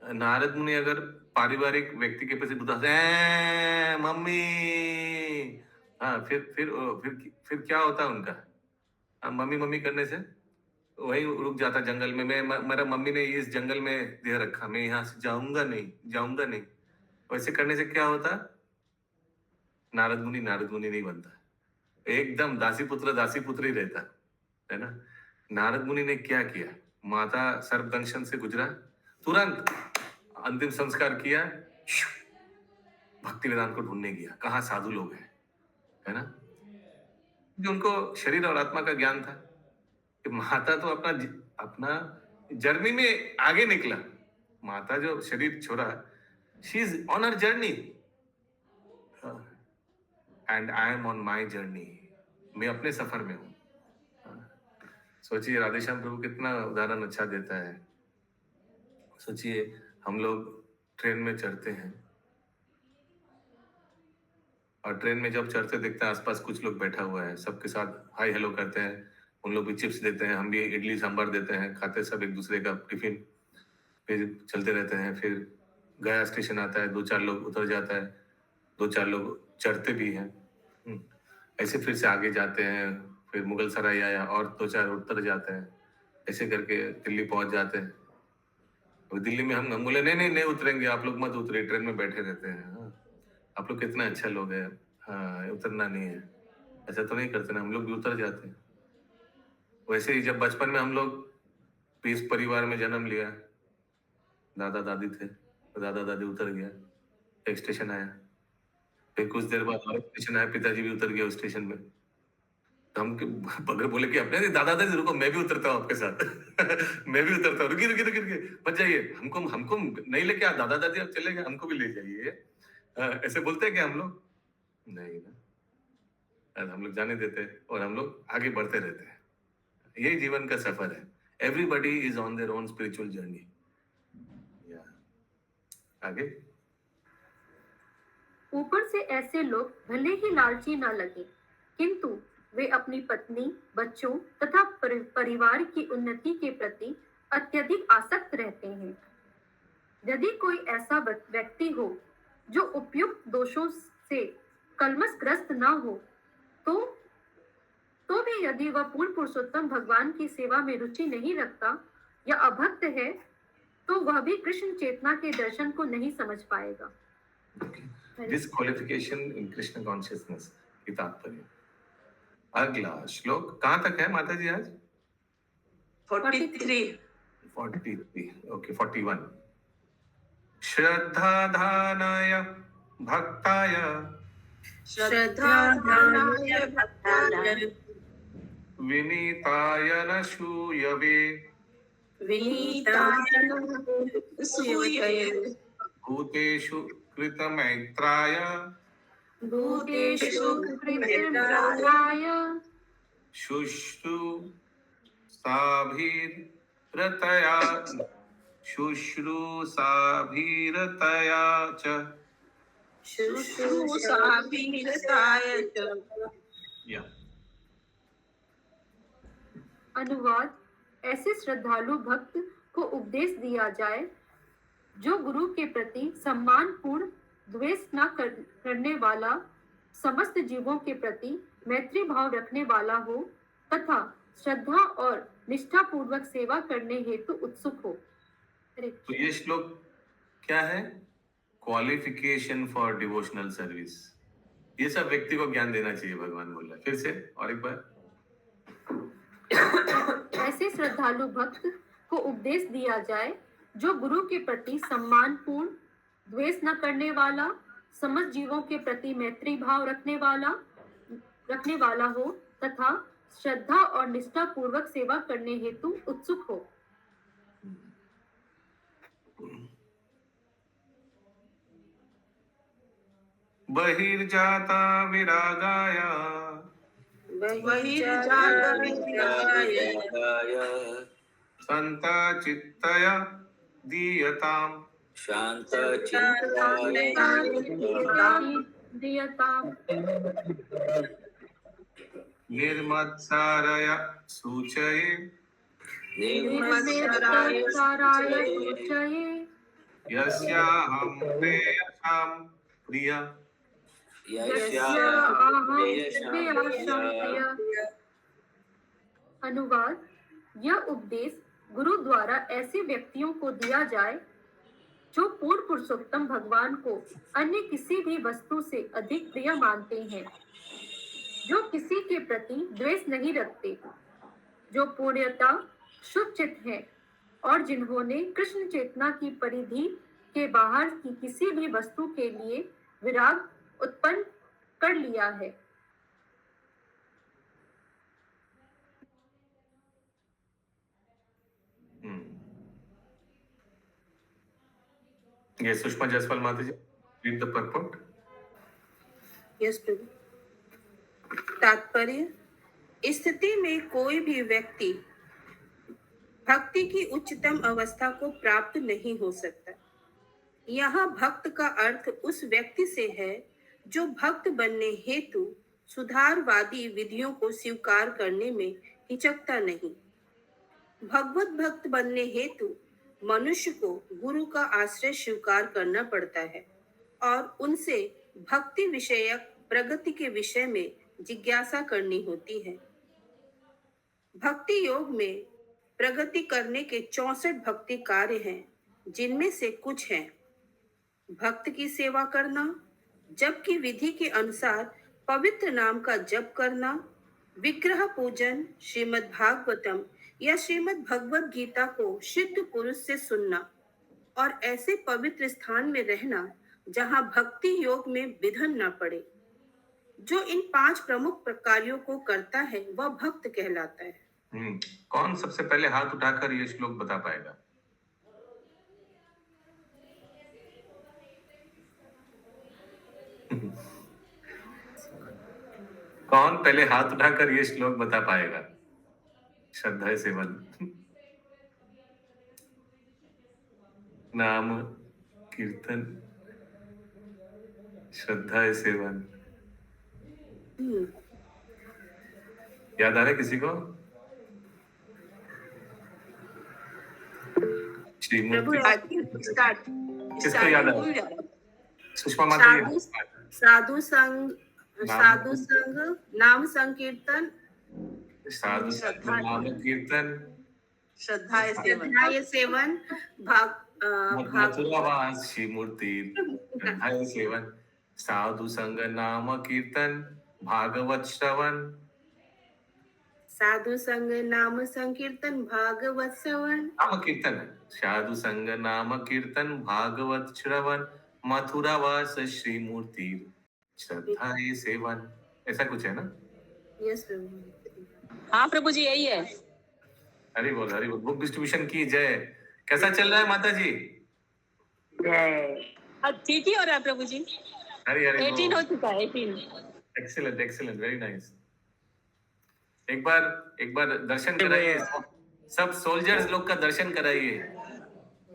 नारद मुनि अगर पारिवारिक व्यक्ति के प्रति उदास मम्मी, हाँ फिर क्या होता उनका? मम्मी मम्मी करने से वही रुक जाता जंगल में। मेरा मम्मी ने इस जंगल में दे रखा, मैं यहाँ से जाऊंगा नहीं। वैसे करने से क्या होता? नारद मुनि नहीं बनता, एकदम दासी पुत्र ही रहता है ना। नारद मुनि ने क्या किया, माता सर्पदंशन से गुजरा, तुरंत अंतिम संस्कार किया, भक्ति वेदांत को ढूंढने गया, कहाँ साधु लोग हैं, है ना। कि उनको शरीर और आत्मा का ज्ञान था कि माता तो अपना जर्नी में आगे निकला। माता जो शरीर छोड़ा, she is on her journey and I am on my journey, मैं अपने सफर में हूं। सोचिए राधेश्याम प्रभु कितना उदाहरण अच्छा देता है। सोचिए हम लोग ट्रेन में चढ़ते हैं और ट्रेन में जब चढ़ते देखते हैं आसपास कुछ लोग बैठा हुआ है, सबके साथ हाय हेलो करते हैं, उन लोग भी चिप्स देते हैं, हम भी इडली सांभर देते हैं, खाते सब एक दूसरे का टिफिन, फिर चलते रहते हैं। फिर गया स्टेशन आता है, 2-4 लोग उतर जाता है, 2-4 लोग चढ़ते भी हैं। ऐसे फिर से आगे जाते हैं, फिर मुगल सराय आया और 2-4 उतर जाते हैं, ऐसे करके दिल्ली पहुंच जाते हैं। और दिल्ली में हम बोले नहीं उतरेंगे, आप लोग मत उतरे, ट्रेन में बैठे रहते हैं। हाँ, आप लोग कितना अच्छा लोग है, हाँ उतरना नहीं है, ऐसा तो नहीं करते ना, हम लोग भी उतर जाते हैं। वैसे ही जब बचपन में हम लोग पीस परिवार में जन्म लिया, दादा दादी थे, तो दादा दादी उतर गया, एक स्टेशन आया, फिर कुछ देर बाद और स्टेशन आया, पिताजी भी उतर गया उस स्टेशन में। तो हम अगर बोले कि अपने दादा दादी रुको, मैं भी उतरता हूँ आपके साथ। मैं भी उतरता हूँ, रुकिए मत जाइए, हमको नहीं लेके आप दादा दादी अब चले गए, हमको भी ले जाइए। ऐसे बोलते हैं कि हम लोग नहीं ना, हम लोग जाने देते हैं और हम लोग आगे बढ़ते रहते हैं। यही जीवन का सफर है। Everybody is on their own spiritual journey. आगे। ऊपर से ऐसे लोग भले ही लालची न लगे, किंतु वे अपनी पत्नी, बच्चों तथा परिवार की उन्नति के प्रति अत्यधिक आसक्त रहते हैं। यदि कोई ऐसा व्यक्ति हो जो उपयुक्त दोषों से कलमशग्रस्त न हो, तो तो भी यदि वह पूर्ण पुरुषोत्तम भगवान की सेवा में रुचि नहीं रखता या अभक्त है, तो वह भी कृष्ण चेतना के दर्शन को नहीं समझ पाएगा। डिस्क्वालिफिकेशन इन कृष्ण कॉन्शियसनेस की तात्पर्य। अगला श्लोक कहाँ तक है माता जी आज? 43 43 ओके 41। श्रद्धाधानाय भक्ताय श्रद्धाधानाय भक्ताय विनीताय न शूयवे विनीताय सूयवे भूतेषु कृतमैत्राय भूतेषु कृतिर्मृताय शुश्रूषाभिरतया च। शुश्रूषाभिरताय च। Yeah. अनुवाद: ऐसे श्रद्धालु भक्त को उपदेश दिया जाए जो गुरु के प्रति सम्मान पूर्ण द्वेष न करने वाला, समस्त जीवों के प्रति मैत्री भाव रखने वाला हो तथा श्रद्धा और निष्ठा पूर्वक सेवा करने हेतु उत्सुक हो। तो ये श्लोक क्या है? Qualification for devotional service. ये सब व्यक्ति को ज्ञान देना चाहिए, भगवान बोल रहे हैं। फिर से और एक बार। ऐसे श्रद्धालु भक्त को उपदेश दिया जाए जो गुरु के प्रति सम्मान पूर्ण द्वेष न करने वाला, समस्त जीवों के प्रति मैत्री भाव रखने वाला हो तथा श्रद्धा और निष्ठा पूर्वक सेवा करने हेतु उत्सुक हो। बहिर्जाता विरागाय संता चित्तय दीयताम् निर्मत्सारय सूचये यस्याहं प्रेयसां प्रिया। अनुवाद: यह उपदेश गुरु द्वारा ऐसे व्यक्तियों को दिया जाए जो पूर्ण पुरुषोत्तम भगवान को अन्य किसी भी वस्तु से अधिक प्रिय मानते हैं, जो किसी के प्रति द्वेष नहीं रखते, जो पूर्णतः शुद्ध चित्त हैं और जिन्होंने कृष्ण चेतना की परिधि के बाहर की किसी भी वस्तु के लिए विराग उत्पन्न कर लिया है। ये सुषमा जायसवाल माता जी, read the purport. यस प्रभु। तात्पर्य: स्थिति में कोई भी व्यक्ति भक्ति की उच्चतम अवस्था को प्राप्त नहीं हो सकता। यहाँ भक्त का अर्थ उस व्यक्ति से है जो भक्त बनने हेतु सुधारवादी विधियों को स्वीकार करने में हिचकता नहीं। भगवत भक्त बनने हेतु मनुष्य को गुरु का आश्रय स्वीकार करना पड़ता है और उनसे भक्ति विषयक प्रगति के विषय में जिज्ञासा करनी होती है। भक्ति योग में प्रगति करने के 64 भक्ति कार्य हैं, जिनमें से कुछ हैं: भक्त की सेवा करना, जप की विधि के अनुसार पवित्र नाम का जप करना, विग्रह पूजन, श्रीमद् भागवतम या श्रीमद् भगवद गीता को सिद्ध पुरुष से सुनना और ऐसे पवित्र स्थान में रहना जहां भक्ति योग में विघ्न न पड़े। जो इन 5 प्रमुख कार्यों को करता है वह भक्त कहलाता है। कौन सबसे पहले हाथ उठाकर ये श्लोक बता पाएगा? कौन पहले हाथ उठाकर ये श्लोक बता पाएगा? श्रद्धा सेवन, नाम कीर्तन, श्रद्धा सेवन। याद आ रहा है किसी को? किसको याद आ रहा है? सुषमा माता जी। साधु संग, नाम संकीर्तन, साधु संग नाम कीर्तन श्रद्धा सेवन श्रद्धाय सेवन मथुरावास श्री मूर्ति श्रद्धाय सेवन साधु संग नाम कीर्तन भागवत श्रवण साधु संग नाम संकीर्तन भागवत श्रवण नाम कीर्तन है साधु संग नाम कीर्तन भागवत श्रवण मथुरावास श्री मूर्ति श्रद्धाय सेवन, ऐसा कुछ है ना? यस प्रभु। हाँ प्रभु जी यही है। हरि बोल हरि बोल। बुक डिस्ट्रीब्यूशन की जय। कैसा चल रहा है माता जी? ठीक ही हो रहा है प्रभु जी। हरि हरि 18 हो चुका है 18। Excellent excellent very nice. एक बार दर्शन कराइए, सब सोल्जर्स लोग का दर्शन कराइए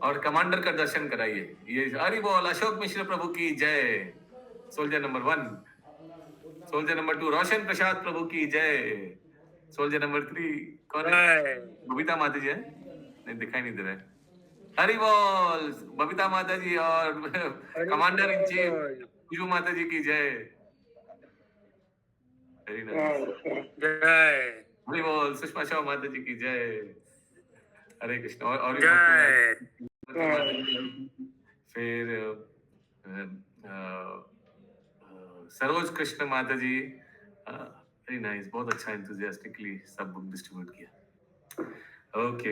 और कमांडर का दर्शन कराइए। ये हरि बोल। अशोक मिश्र प्रभु की जय। सोल्जर नंबर 1, सोल्जर नंबर 2 रोशन प्रसाद प्रभु की जय। सोल्जर नंबर 3 कौन है? बबीता माता जी है? नहीं, दिखाई नहीं दे रहा है। हरि बोल। बबीता माता जी और कमांडर इन चीफ खुशबू माता जी की जय। Very nice. जय हरि बोल। सुषमा शाह माता जी की जय। हरे कृष्ण। और जय फिर सरोज कृष्ण माता जी। Very nice. बहुत अच्छा एंथुसियास्टिकली सब बुक डिस्ट्रीब्यूट किया। Okay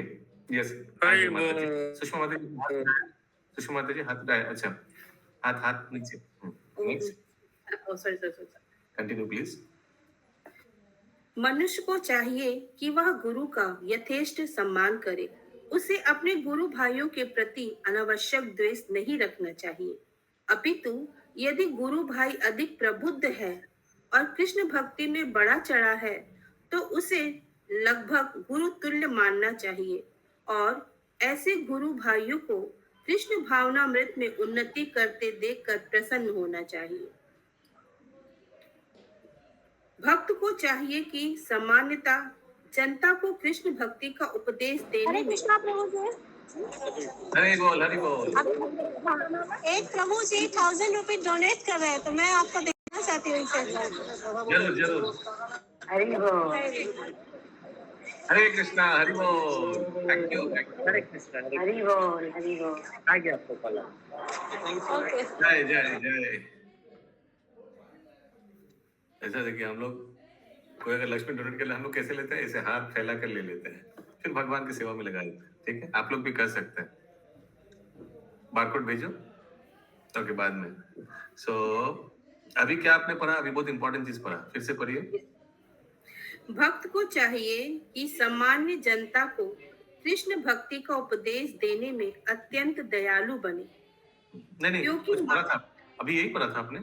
yes. हरि माता जी। बोल। सुषमा माता जी, सुषमा माता जी हाथ उठाए। अच्छा, हाथ नीचे। Next sorry. Continue please. मनुष्य को चाहिए कि वह गुरु का यथेष्ट सम्मान करे। उसे अपने गुरु भाइयों के प्रति अनावश्यक द्वेष नहीं रखना चाहिए, अपितु यदि गुरु भाई अधिक प्रबुद्ध है और कृष्ण भक्ति में बड़ा चढ़ा है तो उसे लगभग गुरु तुल्य मानना चाहिए और ऐसे गुरु भाइयों को कृष्ण भावनामृत में उन्नति करते देखकर प्रसन्न होना चाहिए। भक्त को चाहिए कि सामान्यता जनता को कृष्ण भक्ति का उपदेश देने हरे में कृष्णा प्रभु जी। हरि बोल हरि बोल। एक प्रभु जी 1000 रुपए डोनेट कर रहे हैं तो मैं आपको देखना चाहती हूँ इसे। जरूर जरूर। हरे कृष्णा हरि बोल। Thank you. हरे कृष्ण हरि बोल आ गया आपको कला। ओके। जय जय जय। ऐसा देखिए, हम लोग कोई अगर लक्ष्मी डोनेट के लिए हम लोग कैसे लेते हैं, ऐसे हाथ फैला कर ले लेते हैं, फिर भगवान की सेवा में लगा देते हैं। ठीक है, आप लोग भी कर सकते हैं। बारकोड भेजो ओके बाद में। सो अभी क्या आपने पढ़ा? अभी बहुत इंपॉर्टेंट चीज पढ़ा, फिर से पढ़िए। भक्त को चाहिए कि सामान्य जनता को कृष्ण भक्ति का उपदेश देने में अत्यंत दयालु बने। नहीं क्योंकि कुछ पढ़ा था, अभी यही पढ़ा था आपने?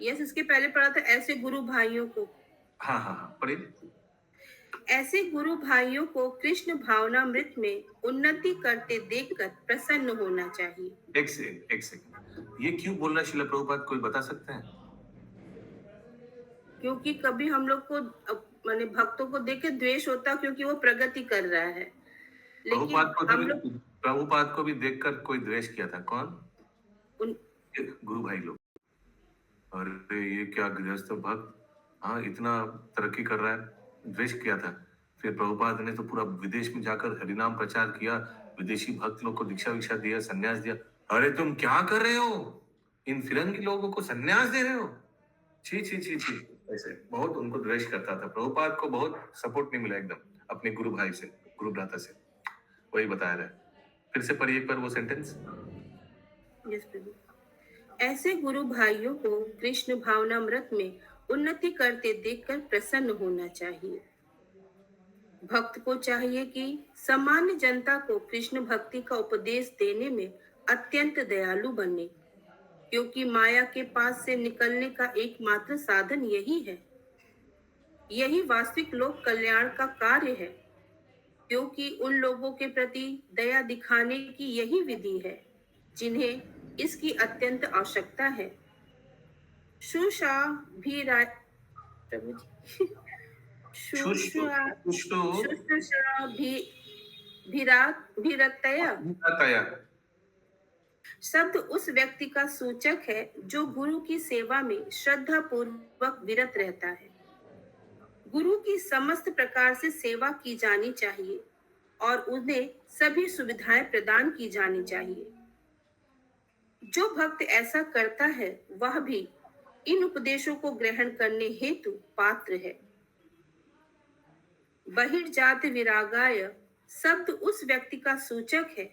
यस, इसके पहले पढ़ा था ऐसे गुरु भाइयों को। हाँ पढ़िए। ऐसे गुरु भाइयों को कृष्ण भावनामृत में उन्नति करते देखकर प्रसन्न होना चाहिए। एक सेकंड, ये क्यों बोल रहा है श्रील प्रभुपाद, कोई बता सकते हैं? क्योंकि कभी हम लोग को माने भक्तों को देख के द्वेष होता, क्योंकि वो प्रगति कर रहा है। लेकिन प्रभुपाद को भी देखकर कोई द्वेष किया था। कौन? गुरु भाई लोग। अरे ये क्या गृहस्थ भक्त, हाँ इतना तरक्की कर रहा है, द्वेष किया था। फिर प्रभुपाद ने तो पूरा विदेश में जाकर हरिनाम प्रचार किया, विदेशी भक्त लोग को दीक्षा विक्षा दिया, संन्यास दिया। अरे तुम क्या कर रहे हो, इन फिरंगी लोगों को संन्यास दे रहे हो, छी छी छी छी। ऐसे बहुत उनको द्वेष करता था। प्रभुपाद को बहुत सपोर्ट नहीं मिला एकदम अपने गुरु भाई से, गुरु भ्राता से। वही बताया रहा है। फिर से पढ़िए एक बार वो सेंटेंस। ऐसे गुरु भाइयों को कृष्ण भावनामृत में उन्नति करते देखकर प्रसन्न होना चाहिए। भक्त को चाहिए कि सामान्य जनता को कृष्ण भक्ति का उपदेश देने में अत्यंत दयालु बने, क्योंकि माया के पास से निकलने का एकमात्र साधन यही है। यही वास्तविक लोक कल्याण का कार्य है, क्योंकि उन लोगों के प्रति दया दिखाने की यही विधि है जिन्हें इसकी अत्यंत आवश्यकता है। शुश्रा शब्द उस व्यक्ति का सूचक है जो गुरु की सेवा में श्रद्धा पूर्वक विरत रहता है। गुरु की समस्त प्रकार से सेवा की जानी चाहिए और उन्हें सभी सुविधाएं प्रदान की जानी चाहिए। जो भक्त ऐसा करता है वह भी इन उपदेशों को ग्रहण करने हेतु पात्र है। बहिर्जात विरागाय शब्द उस व्यक्ति का सूचक है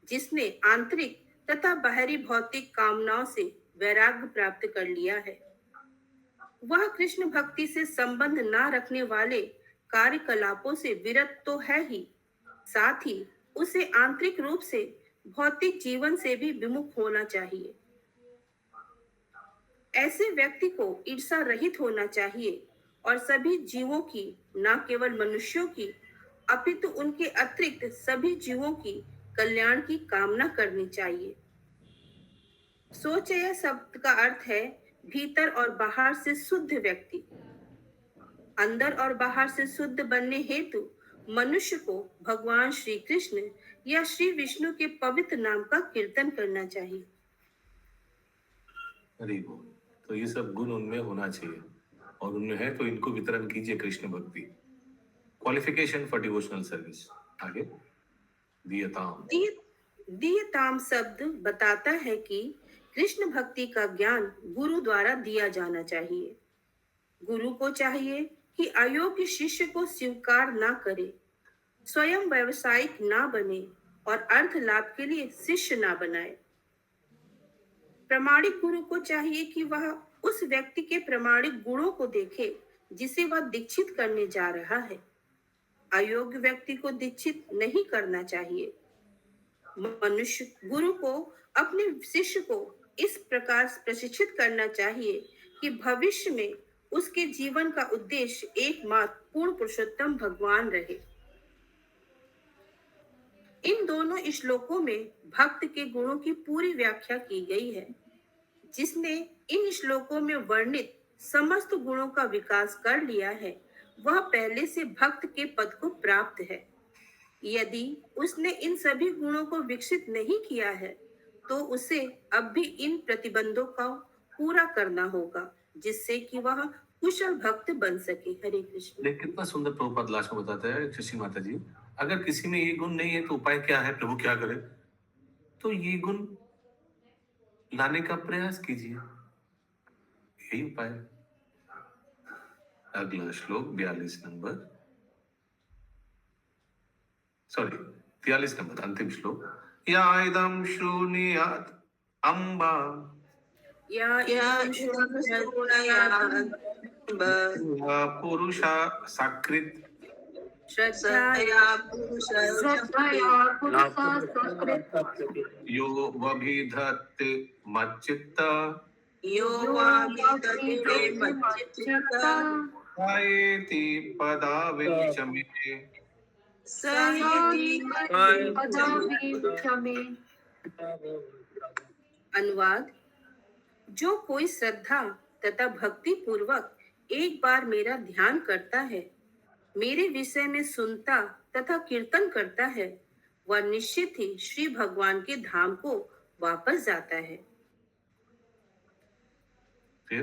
जिसने आंतरिक तथा बाहरी भौतिक कामनाओं से वैराग्य प्राप्त कर लिया है। वह कृष्ण भक्ति से संबंध न रखने वाले कार्यकलापों से विरत तो है ही, साथ ही उसे आंतरिक रूप से भौतिक जीवन से भी विमुख होना चाहिए। ऐसे व्यक्ति को ईर्षा रहित होना चाहिए और सभी जीवों की, न केवल मनुष्यों की अपितु उनके अतिरिक्त सभी जीवों की कल्याण की कामना करनी चाहिए। सोचय शब्द का अर्थ है भीतर और बाहर से शुद्ध व्यक्ति। अंदर और बाहर से शुद्ध बनने हेतु मनुष्य को भगवान श्री कृष्ण या श्री विष्णु के पवित्र नाम का कीर्तन करना चाहिए। हरि बोल। तो ये सब गुण उनमें होना चाहिए और उनमें है तो इनको वितरण कीजिए कृष्ण भक्ति। Qualification for devotional service. आगे दीयताम। दीयताम शब्द बताता है कि कृष्ण भक्ति का ज्ञान गुरु द्वारा दिया जाना चाहिए। गुरु को चाहिए कि अयोग्य शिष्य को स्वीकार ना करे, स्वयं व्यवसायिक ना बने और अर्थ लाभ के लिए शिष्य ना बनाए। प्रामाणिक गुरु को चाहिए कि वह उस व्यक्ति के प्रामाणिक गुणों को देखे जिसे वह दीक्षित करने जा रहा है। अयोग्य व्यक्ति को दीक्षित नहीं करना चाहिए। मनुष्य गुरु को अपने शिष्य को इस प्रकार प्रशिक्षित करना चाहिए कि भविष्य में उसके जीवन का उद्देश्य एकमात्र पूर्ण पुरुषोत्तम भगवान रहे। इन दोनों श्लोकों में भक्त के गुणों की पूरी व्याख्या की गई है। जिसने इन श्लोकों में वर्णित समस्त गुणों का विकास कर लिया है वह पहले से भक्त के पद को प्राप्त है। यदि उसने इन सभी गुणों को विकसित नहीं किया है तो उसे अब भी इन प्रतिबंधों का पूरा करना होगा जिससे कि वह कुशल भक्त बन सके। हरे कृष्ण। लेकिन कितना सुंदर प्रभुपाद लास्ट में बताता है शशि माता जी, अगर किसी में ये गुण नहीं है तो उपाय क्या है, प्रभु क्या करे? तो ये गुण लाने का प्रयास कीजिए, यही उपाय। अगला श्लोक 42 नंबर, सॉरी 43 नंबर, अंतिम श्लोक। या इदं शृणुयात् अम्बा पुरुषा सकृत श्रद्धया यो वभिधत्ते मच्चित्ता सायेति पदावेचमे। अनुवाद: जो कोई श्रद्धा तथा भक्ति पूर्वक एक बार मेरा ध्यान करता है, मेरे विषय में सुनता तथा कीर्तन करता है, वह निश्चित ही श्री भगवान के धाम को वापस जाता है। फिर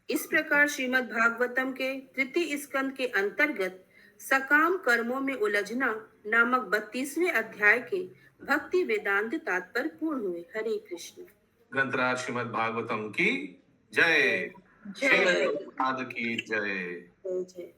इस प्रकार श्रीमद् भागवतम के तृतीय स्कंद के अंतर्गत सकाम कर्मों में उलझना नामक 32वें अध्याय के भक्ति वेदांत तात्पर्य पूर्ण हुए। हरे कृष्ण। ग्रंथराज श्रीमद् भागवतम की जय, जय। श्री प्रभुपाद की जय। जय।